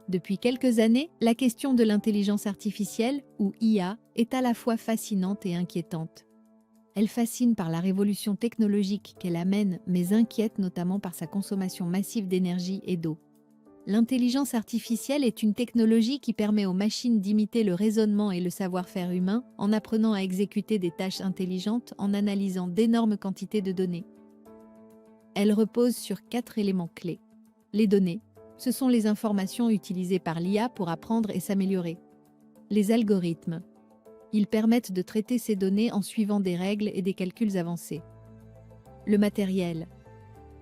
Depuis quelques années, la question de l'intelligence artificielle, ou IA, est à la fois fascinante et inquiétante. Elle fascine par la révolution technologique qu'elle amène, mais inquiète notamment par sa consommation massive d'énergie et d'eau. L'intelligence artificielle est une technologie qui permet aux machines d'imiter le raisonnement et le savoir-faire humain en apprenant à exécuter des tâches intelligentes en analysant d'énormes quantités de données. Elle repose sur 4 éléments clés. Les données, ce sont les informations utilisées par l'IA pour apprendre et s'améliorer. Les algorithmes, ils permettent de traiter ces données en suivant des règles et des calculs avancés. Le matériel,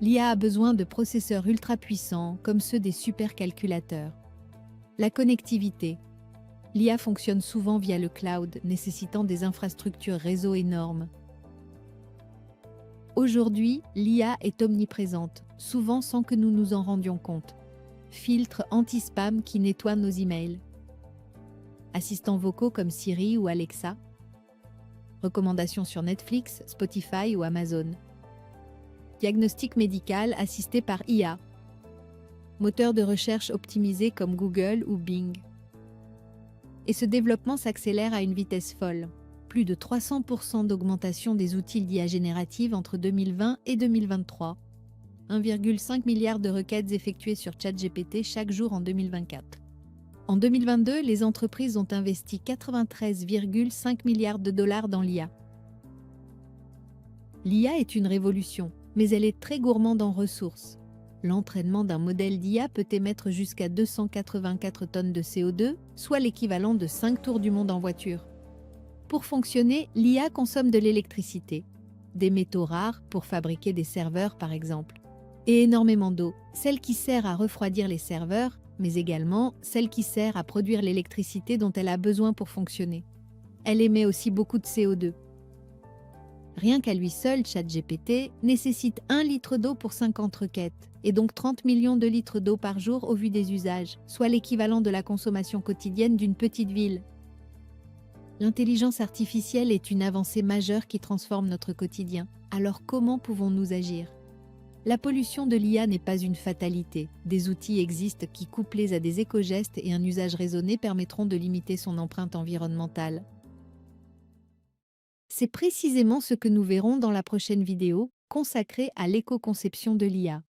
l'IA a besoin de processeurs ultra puissants comme ceux des supercalculateurs. La connectivité, l'IA fonctionne souvent via le cloud, nécessitant des infrastructures réseau énormes. Aujourd'hui, l'IA est omniprésente, souvent sans que nous nous en rendions compte. Filtres anti-spam qui nettoient nos emails. Assistants vocaux comme Siri ou Alexa. Recommandations sur Netflix, Spotify ou Amazon. Diagnostic médical assisté par IA. Moteurs de recherche optimisés comme Google ou Bing. Et ce développement s'accélère à une vitesse folle. Plus de 300% d'augmentation des outils d'IA générative entre 2020 et 2023. 1,5 milliard de requêtes effectuées sur ChatGPT chaque jour en 2024. En 2022, les entreprises ont investi 93,5 milliards de dollars dans l'IA. L'IA est une révolution, mais elle est très gourmande en ressources. L'entraînement d'un modèle d'IA peut émettre jusqu'à 284 tonnes de CO2, soit l'équivalent de 5 tours du monde en voiture. Pour fonctionner, l'IA consomme de l'électricité, des métaux rares pour fabriquer des serveurs par exemple, et énormément d'eau, celle qui sert à refroidir les serveurs, mais également celle qui sert à produire l'électricité dont elle a besoin pour fonctionner. Elle émet aussi beaucoup de CO2. Rien qu'à lui seul, ChatGPT nécessite 1 litre d'eau pour 50 requêtes, et donc 30 millions de litres d'eau par jour au vu des usages, soit l'équivalent de la consommation quotidienne d'une petite ville. L'intelligence artificielle est une avancée majeure qui transforme notre quotidien. Alors comment pouvons-nous agir ? La pollution de l'IA n'est pas une fatalité. Des outils existent qui, couplés à des éco-gestes et un usage raisonné, permettront de limiter son empreinte environnementale. C'est précisément ce que nous verrons dans la prochaine vidéo, consacrée à l'éco-conception de l'IA.